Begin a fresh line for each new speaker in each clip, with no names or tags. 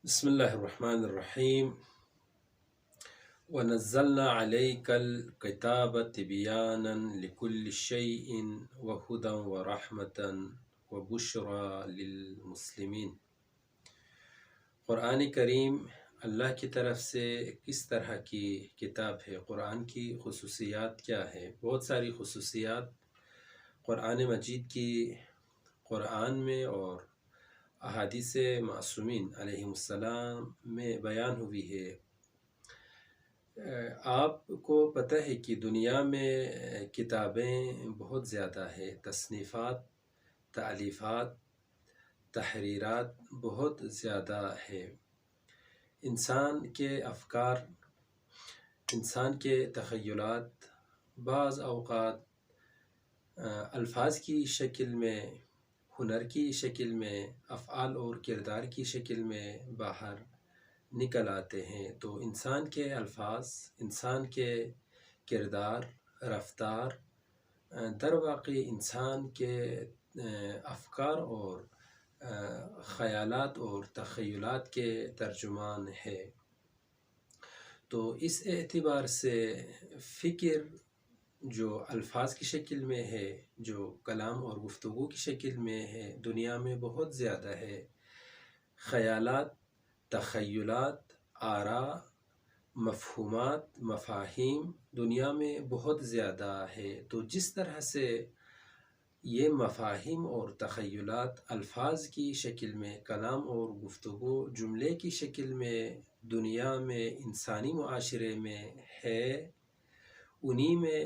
بسم اللہ الرحمن الرحیم ونزلنا علیک الکتاب تبیانا لکل شیء وہدی ورحمتا وبشری للمسلمین۔ قرآن کریم اللہ کی طرف سے کس طرح کی کتاب ہے؟ قرآن کی خصوصیات کیا ہے؟ بہت ساری خصوصیات قرآن مجید کی قرآن میں اور احادیث معصومین علیہم السلام میں بیان ہوئی ہے۔ آپ کو پتہ ہے کہ دنیا میں کتابیں بہت زیادہ ہے، تصنیفات، تالیفات، تحریرات بہت زیادہ ہے۔ انسان کے افکار، انسان کے تخیلات بعض اوقات الفاظ کی شکل میں، ہنر کی شکل میں، افعال اور کردار کی شکل میں باہر نکل آتے ہیں۔ تو انسان کے الفاظ، انسان کے کردار، رفتار در واقع انسان کے افکار اور خیالات اور تخیلات کے ترجمان ہے۔ تو اس اعتبار سے فکر جو الفاظ کی شکل میں ہے، جو کلام اور گفتگو کی شکل میں ہے، دنیا میں بہت زیادہ ہے۔ خیالات، تخیلات، آراء، مفہومات، مفاہیم دنیا میں بہت زیادہ ہے۔ تو جس طرح سے یہ مفاہیم اور تخیلات الفاظ کی شکل میں، کلام اور گفتگو جملے کی شکل میں دنیا میں انسانی معاشرے میں ہے، انہی میں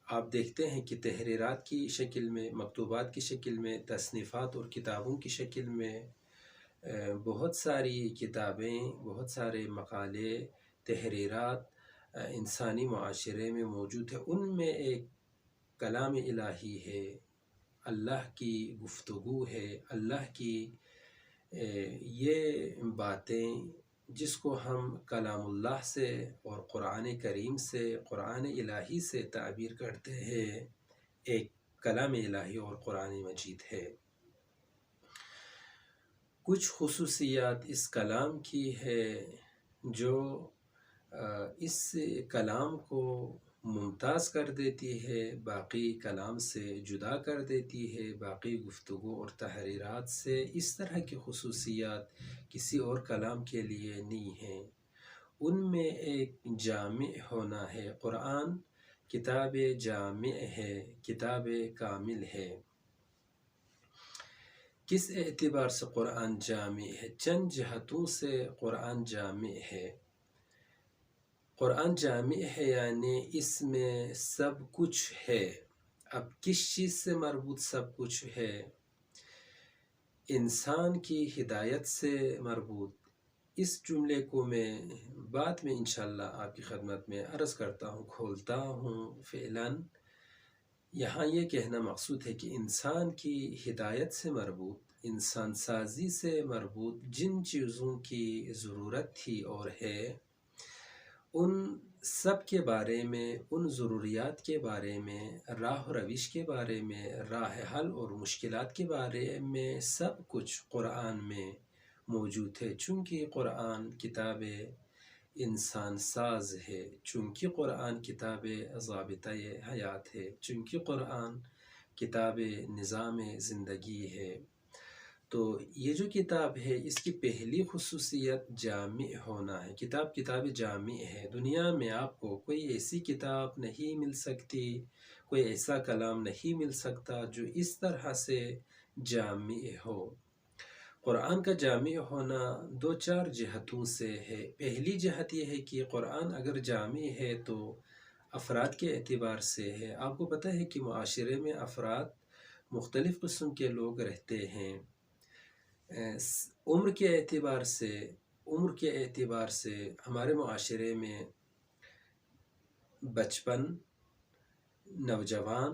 آپ دیکھتے ہیں کہ تحریرات کی شکل میں، مکتوبات کی شکل میں، تصنیفات اور کتابوں کی شکل میں بہت ساری کتابیں، بہت سارے مقالے، تحریرات انسانی معاشرے میں موجود ہیں۔ ان میں ایک کلام الہی ہے، اللہ کی گفتگو ہے، اللہ کی یہ باتیں جس کو ہم کلام اللہ سے اور قرآن کریم سے، قرآن الہی سے تعبیر کرتے ہیں، ایک کلام الہی اور قرآن مجید ہے۔ کچھ خصوصیات اس کلام کی ہے جو اس کلام کو ممتاز کر دیتی ہے، باقی کلام سے جدا کر دیتی ہے، باقی گفتگو اور تحریرات سے۔ اس طرح کی خصوصیات کسی اور کلام کے لیے نہیں ہیں۔ ان میں ایک جامع ہونا ہے۔ قرآن کتاب جامع ہے، کتاب کامل ہے۔ کس اعتبار سے قرآن جامع ہے؟ چند جہتوں سے قرآن جامع ہے۔ قرآن جامع ہے یعنی اس میں سب کچھ ہے۔ اب کس چیز سے مربوط سب کچھ ہے؟ انسان کی ہدایت سے مربوط۔ اس جملے کو میں بعد میں انشاءاللہ آپ کی خدمت میں عرض کرتا ہوں، کھولتا ہوں فعلاً۔ یہاں یہ کہنا مقصود ہے کہ انسان کی ہدایت سے مربوط، انسان سازی سے مربوط جن چیزوں کی ضرورت تھی اور ہے، ان سب کے بارے میں، ان ضروریات کے بارے میں، راہ و روش کے بارے میں، راہ حل اور مشکلات کے بارے میں سب کچھ قرآن میں موجود ہے۔ چونکہ قرآن کتاب انسان ساز ہے، چونکہ قرآن کتاب ضابطہ حیات ہے، چونکہ قرآن کتاب نظام زندگی ہے۔ تو یہ جو کتاب ہے اس کی پہلی خصوصیت جامع ہونا ہے۔ کتاب جامع ہے۔ دنیا میں آپ کو کوئی ایسی کتاب نہیں مل سکتی، کوئی ایسا کلام نہیں مل سکتا جو اس طرح سے جامع ہو۔ قرآن کا جامع ہونا دو چار جہتوں سے ہے۔ پہلی جہت یہ ہے کہ قرآن اگر جامع ہے تو افراد کے اعتبار سے ہے۔ آپ کو پتہ ہے کہ معاشرے میں افراد مختلف قسم کے لوگ رہتے ہیں۔ عمر کے اعتبار سے ہمارے معاشرے میں بچپن، نوجوان،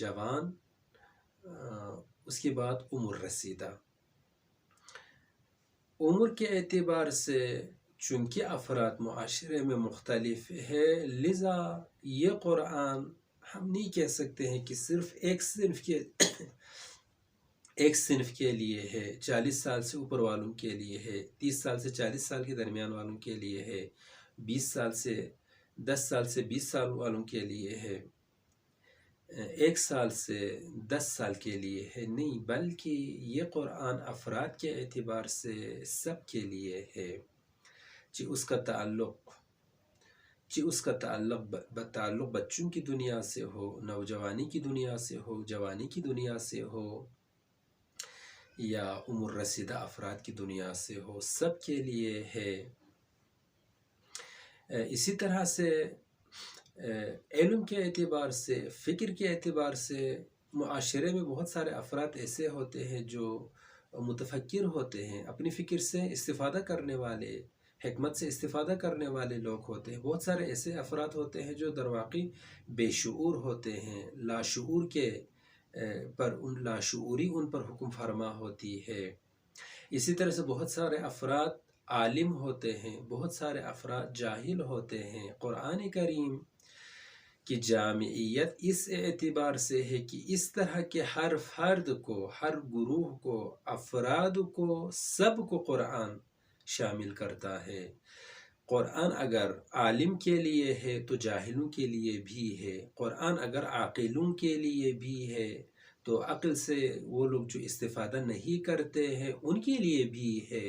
جوان، اس کے بعد عمر رسیدہ۔ عمر کے اعتبار سے چونکہ افراد معاشرے میں مختلف ہے، لذا یہ قرآن ہم نہیں کہہ سکتے ہیں کہ صرف ایک صنف کے ایک صنف کے لیے ہے، 40 سال سے اوپر والوں کے لیے ہے، 30 سال سے 40 سال کے درمیان والوں کے لیے ہے، 10 سال سے 20 سال والوں کے لیے ہے، 1 سال سے 10 سال کے لیے ہے، نہیں بلکہ یہ قرآن افراد کے اعتبار سے سب کے لیے ہے، کہ اس کا تعلق بچوں کی دنیا سے ہو، نوجوانی کی دنیا سے ہو، جوانی کی دنیا سے ہو، یا عمر رسیدہ افراد کی دنیا سے ہو، سب کے لیے ہے۔ اسی طرح سے علم کے اعتبار سے، فکر کے اعتبار سے، معاشرے میں بہت سارے افراد ایسے ہوتے ہیں جو متفکر ہوتے ہیں، اپنی فکر سے استفادہ کرنے والے، حکمت سے استفادہ کرنے والے لوگ ہوتے ہیں۔ بہت سارے ایسے افراد ہوتے ہیں جو درواقع بے شعور ہوتے ہیں، لاشعور کے لاشعوری ان پر حکم فرما ہوتی ہے۔ اسی طرح سے بہت سارے افراد عالم ہوتے ہیں، بہت سارے افراد جاہل ہوتے ہیں۔ قرآن کریم کی جامعیت اس اعتبار سے ہے کہ اس طرح کے ہر فرد کو، ہر گروہ کو، افراد کو، سب کو قرآن شامل کرتا ہے۔ قرآن اگر عالم کے لیے ہے تو جاہلوں کے لیے بھی ہے، قرآن اگر عاقلوں کے لیے بھی ہے تو عقل سے وہ لوگ جو استفادہ نہیں کرتے ہیں ان کے لیے بھی ہے،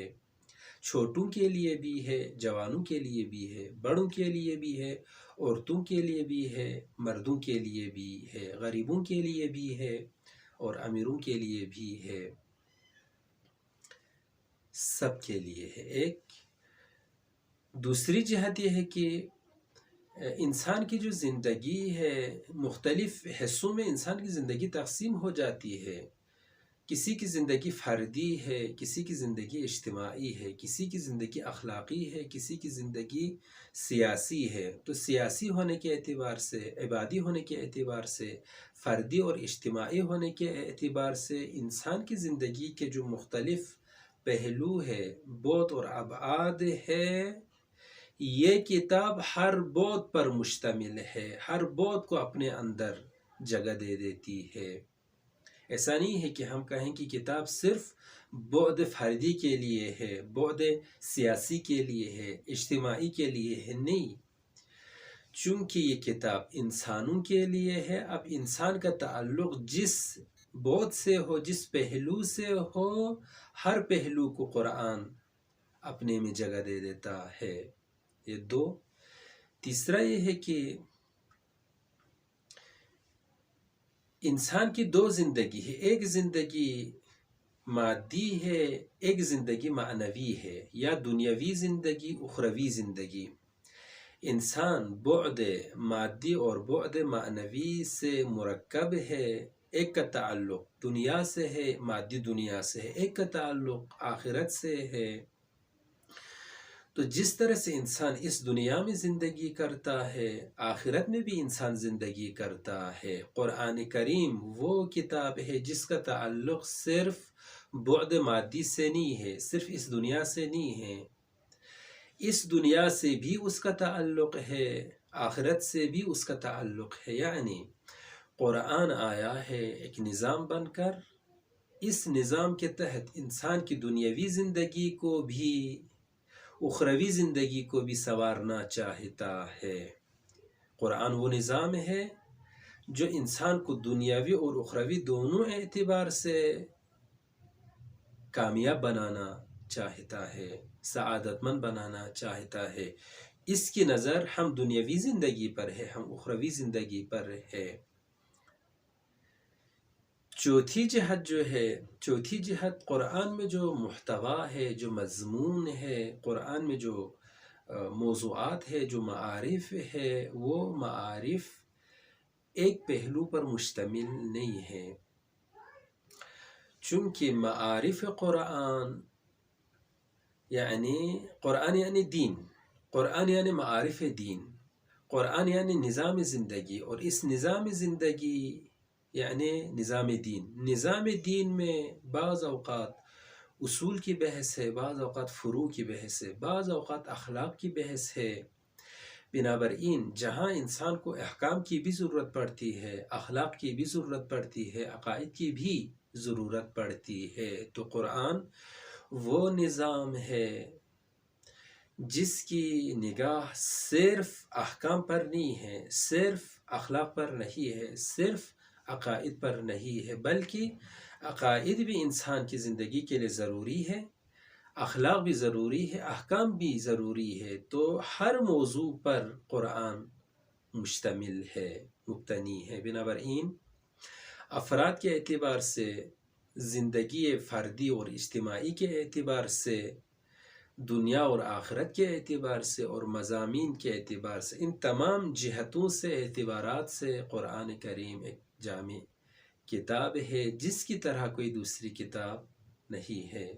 چھوٹوں کے لیے بھی ہے، جوانوں کے لیے بھی ہے، بڑوں کے لیے بھی ہے، عورتوں کے لیے بھی ہے، مردوں کے لیے بھی ہے، غریبوں کے لیے بھی ہے اور امیروں کے لیے بھی ہے، سب کے لیے ہے۔ ایک دوسری جہت یہ ہے کہ انسان کی جو زندگی ہے، مختلف حصوں میں انسان کی زندگی تقسیم ہو جاتی ہے۔ کسی کی زندگی فردی ہے، کسی کی زندگی اجتماعی ہے، کسی کی زندگی اخلاقی ہے، کسی کی زندگی سیاسی ہے۔ تو سیاسی ہونے کے اعتبار سے، عبادی ہونے کے اعتبار سے، فردی اور اجتماعی ہونے کے اعتبار سے انسان کی زندگی کے جو مختلف پہلو ہے، بعد اور ابعاد ہے، یہ کتاب ہر بعد پر مشتمل ہے، ہر بعد کو اپنے اندر جگہ دے دیتی ہے۔ ایسا نہیں ہے کہ ہم کہیں کہ کتاب صرف بعد فردی کے لیے ہے، بعد سیاسی کے لیے ہے، اجتماعی کے لیے ہے، نہیں، چونکہ یہ کتاب انسانوں کے لیے ہے۔ اب انسان کا تعلق جس بعد سے ہو، جس پہلو سے ہو، ہر پہلو کو قرآن اپنے میں جگہ دے دیتا ہے۔ یہ دو۔ تیسرا یہ ہے کہ انسان کی دو زندگی ہے، ایک زندگی مادی ہے، ایک زندگی معنوی ہے، یا دنیاوی زندگی، اخروی زندگی۔ انسان بعد مادی اور بعد معنوی سے مرکب ہے۔ ایک کا تعلق دنیا سے ہے، مادی دنیا سے ہے، ایک کا تعلق آخرت سے ہے۔ تو جس طرح سے انسان اس دنیا میں زندگی کرتا ہے، آخرت میں بھی انسان زندگی کرتا ہے۔ قرآن کریم وہ کتاب ہے جس کا تعلق صرف بعد مادی سے نہیں ہے، صرف اس دنیا سے نہیں ہے، اس دنیا سے بھی اس کا تعلق ہے، آخرت سے بھی اس کا تعلق ہے۔ یعنی قرآن آیا ہے ایک نظام بن کر، اس نظام کے تحت انسان کی دنیاوی زندگی کو بھی، اخروی زندگی کو بھی سنوارنا چاہتا ہے۔ قرآن وہ نظام ہے جو انسان کو دنیاوی اور اخروی دونوں اعتبار سے کامیاب بنانا چاہتا ہے، سعادت مند بنانا چاہتا ہے۔ اس کی نظر ہم دنیاوی زندگی پر ہے، ہم اخروی زندگی پر ہے۔ چوتھی جہت جو ہے، چوتھی جہت قرآن میں جو محتوا ہے، جو مضمون ہے، قرآن میں جو موضوعات ہے، جو معارف ہے، وہ معارف ایک پہلو پر مشتمل نہیں ہے، چونکہ معارف قرآن یعنی دین، قرآن یعنی معارف دین، قرآن یعنی نظام زندگی، اور اس نظام زندگی یعنی نظام دین۔ نظام دین میں بعض اوقات اصول کی بحث ہے، بعض اوقات فروع کی بحث ہے، بعض اوقات اخلاق کی بحث ہے۔ بنابراین جہاں انسان کو احکام کی بھی ضرورت پڑتی ہے، اخلاق کی بھی ضرورت پڑتی ہے، عقائد کی بھی ضرورت پڑتی ہے۔ تو قرآن وہ نظام ہے جس کی نگاہ صرف احکام پر نہیں ہے، صرف اخلاق پر نہیں ہے، صرف عقائد پر نہیں ہے، بلکہ عقائد بھی انسان کی زندگی کے لیے ضروری ہے، اخلاق بھی ضروری ہے، احکام بھی ضروری ہے۔ تو ہر موضوع پر قرآن مشتمل ہے، مبتنی ہے۔ بنابراین افراد کے اعتبار سے، زندگی فردی اور اجتماعی کے اعتبار سے، دنیا اور آخرت کے اعتبار سے، اور مضامین کے اعتبار سے، ان تمام جہتوں سے، اعتبارات سے قرآن کریم ایک جامع کتاب ہے جس کی طرح کوئی دوسری کتاب نہیں ہے۔